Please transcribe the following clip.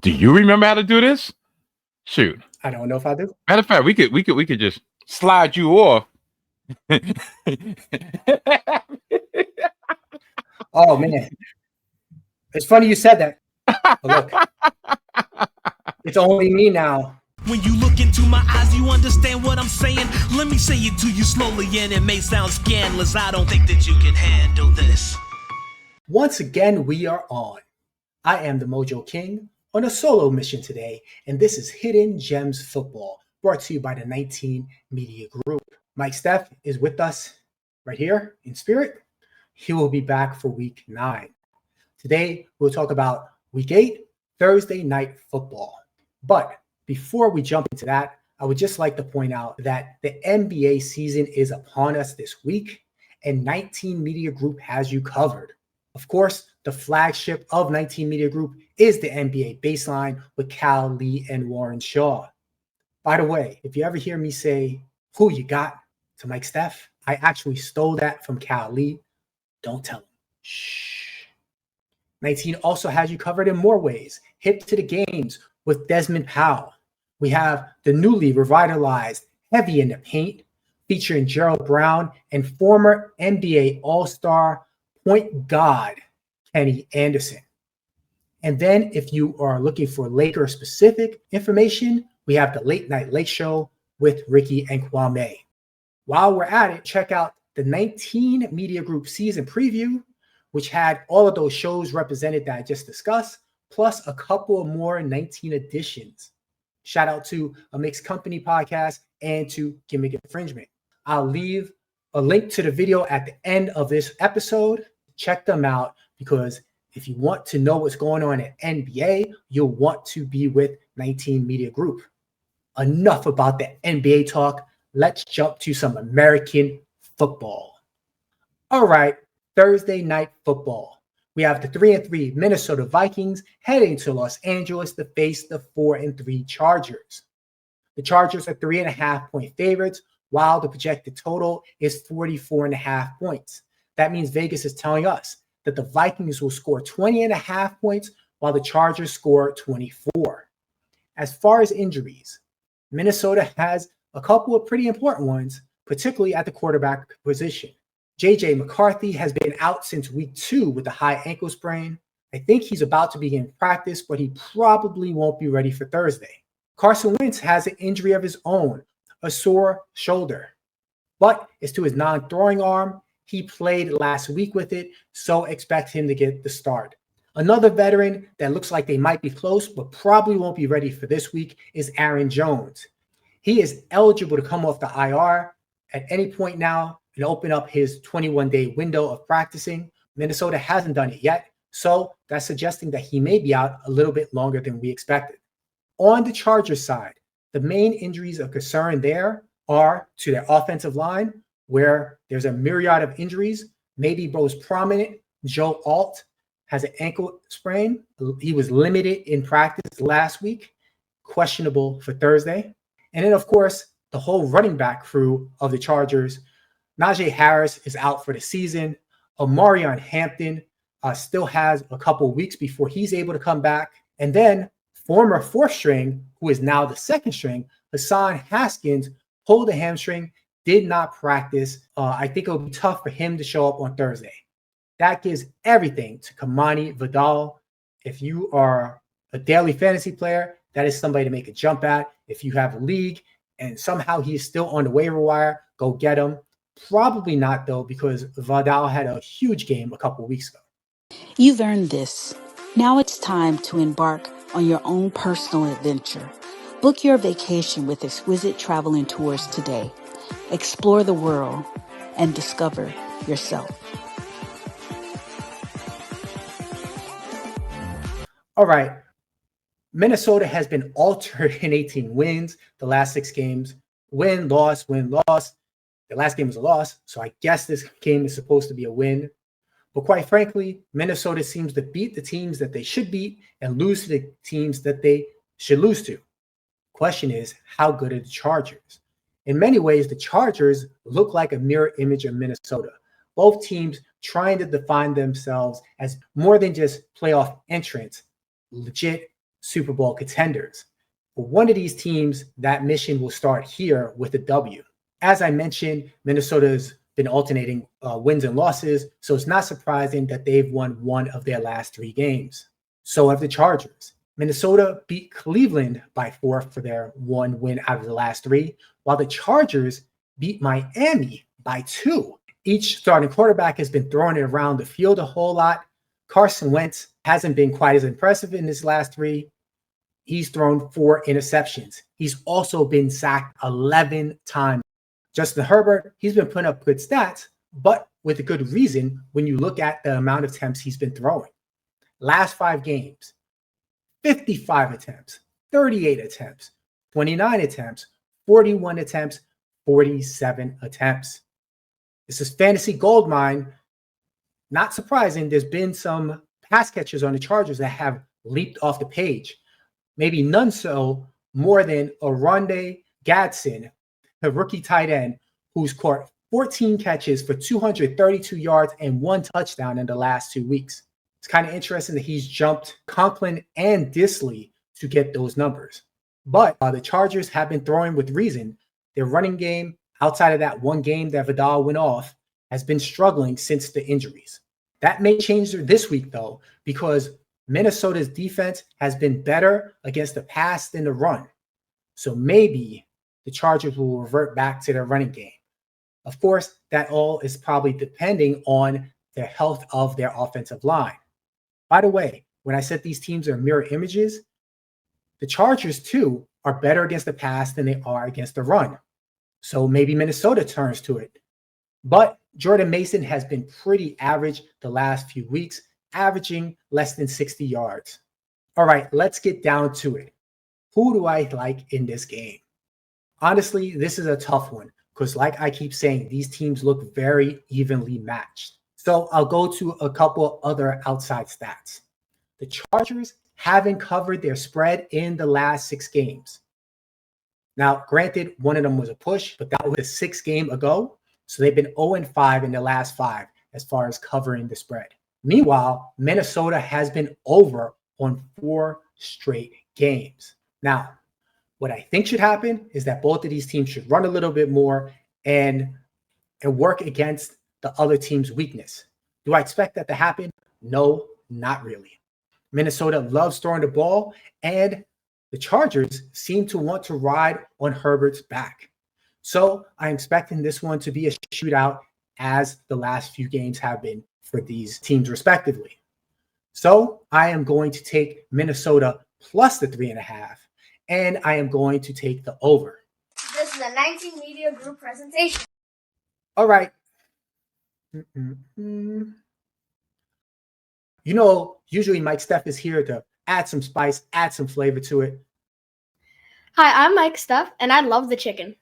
Do you remember how to do this? Shoot. I don't know if I do. Matter of fact, we could just slide you off. Oh man, it's funny you said that. But look, it's only me now. When you look into my eyes, you understand what I'm saying. Let me say it to you slowly, and it may sound scandalous. I don't think that you can handle this. Once again, we are on. I am the Mojo King on a solo mission today, and this is Hidden Gems Football, brought to you by the 19 Media Group. Mike Steff is with us right here in spirit. He will be back for week 9. Today, we'll talk about week 8, Thursday night football. But before we jump into that, I would just like to point out that the NBA season is upon us this week, and 19 Media Group has you covered. Of course, the flagship of 19 Media Group is the NBA Baseline with Cal Lee and Warren Shaw. By the way, if you ever hear me say, "Who you got?" to Mike Steff, I actually stole that from Cal Lee. Don't tell him. Shh. 19 also has you covered in more ways. Hip to the games with Desmond Powell. We have the newly revitalized Heavy in the Paint featuring Gerald Brown and former NBA All-Star point guard Kenny Anderson. And then if you are looking for Laker-specific information, we have the Late Night Late Show with Ricky and Kwame. While we're at it, check out the 19 Media Group season preview, which had all of those shows represented that I just discussed, plus a couple of more 19 editions. Shout out to a Mixed Company podcast and to Gimmick Infringement. I'll leave a link to the video at the end of this episode. Check them out, because if you want to know what's going on at NBA, you'll want to be with 19 Media Group. Enough about the NBA talk. Let's jump to some American football. All right, Thursday night football. We have the 3-3 Minnesota Vikings heading to Los Angeles to face the 4-3 Chargers. The Chargers are 3.5-point favorites, while the projected total is 44.5 points. That means Vegas is telling us that the Vikings will score 20.5 points, while the Chargers score 24. As far as injuries, Minnesota has a couple of pretty important ones, particularly at the quarterback position. J.J. McCarthy has been out since week 2 with a high ankle sprain. I think he's about to begin practice, but he probably won't be ready for Thursday. Carson Wentz has an injury of his own, a sore shoulder, but it's to his non-throwing arm. He played last week with it, so expect him to get the start. Another veteran that looks like they might be close, but probably won't be ready for this week is Aaron Jones. He is eligible to come off the IR at any point now and open up his 21-day window of practicing. Minnesota hasn't done it yet, so that's suggesting that he may be out a little bit longer than we expected. On the Chargers side, the main injuries of concern there are to their offensive line, where there's a myriad of injuries. Maybe most prominent, Joe Alt has an ankle sprain. He was limited in practice last week, questionable for Thursday. And then, of course, the whole running back crew of the Chargers. Najee Harris is out for the season. Omarion Hampton still has a couple weeks before he's able to come back. And then former 4th string, who is now the 2nd string, Hassan Haskins, pulled a hamstring, did not practice. I think it'll be tough for him to show up on Thursday. That gives everything to Kamani Vidal. If you are a daily fantasy player, that is somebody to make a jump at. If you have a league and somehow he is still on the waiver wire, go get him. Probably not, though, because Vidal had a huge game a couple of weeks ago. You've earned this. Now it's time to embark on your own personal adventure. Book your vacation with Exquisite Travel and Tours today. Explore the world and discover yourself. All right. Minnesota has been altered in 18 wins. The last 6 games, win, loss, win, loss. The last game was a loss, so I guess this game is supposed to be a win. But quite frankly, Minnesota seems to beat the teams that they should beat and lose to the teams that they should lose to. Question is, how good are the Chargers? In many ways, the Chargers look like a mirror image of Minnesota. Both teams trying to define themselves as more than just playoff entrants, legit Super Bowl contenders. For one of these teams, that mission will start here with a W. As I mentioned, Minnesota's been alternating wins and losses, so it's not surprising that they've won one of their last 3 games. So have the Chargers. Minnesota beat Cleveland by 4 for their 1 win out of the last 3, while the Chargers beat Miami by 2. Each starting quarterback has been throwing it around the field a whole lot. Carson Wentz hasn't been quite as impressive in his last 3. He's thrown 4 interceptions. He's also been sacked 11 times. Justin Herbert, he's been putting up good stats, but with a good reason when you look at the amount of attempts he's been throwing. Last 5 games, 55 attempts, 38 attempts, 29 attempts, 41 attempts, 47 attempts. This is fantasy gold mine. Not surprising, there's been some pass catchers on the Chargers that have leaped off the page. Maybe none so more than Oronde Gadsden, a rookie tight end who's caught 14 catches for 232 yards and 1 touchdown in the last 2 weeks. It's kind of interesting that he's jumped Conklin and Disley to get those numbers. But the Chargers have been throwing with reason. Their running game, outside of that 1 game that Vidal went off, has been struggling since the injuries. That may change this week, though, because Minnesota's defense has been better against the pass than the run. So maybe the Chargers will revert back to their running game. Of course, that all is probably depending on the health of their offensive line. By the way, when I said these teams are mirror images, the Chargers, too, are better against the pass than they are against the run. So maybe Minnesota turns to it. But Jordan Mason has been pretty average the last few weeks, averaging less than 60 yards. All right, let's get down to it. Who do I like in this game? Honestly, this is a tough one because like I keep saying, these teams look very evenly matched. So I'll go to a couple other outside stats. The Chargers haven't covered their spread in the last 6 games. Now, granted, one of them was a push, but that was a 6 game ago. So they've been 0-5 in the last 5 as far as covering the spread. Meanwhile, Minnesota has been over on 4 straight games. Now, what I think should happen is that both of these teams should run a little bit more and work against the other team's weakness. Do I expect that to happen? No, not really. Minnesota loves throwing the ball, and the Chargers seem to want to ride on Herbert's back. So I'm expecting this one to be a shootout as the last few games have been for these teams respectively. So I am going to take Minnesota plus the 3.5, and I am going to take the over. This is a 19 Media Group presentation. All right. You know, usually Mike Steph is here to add some spice, add some flavor to it. Hi, I'm Mike Steph, and I love the chicken.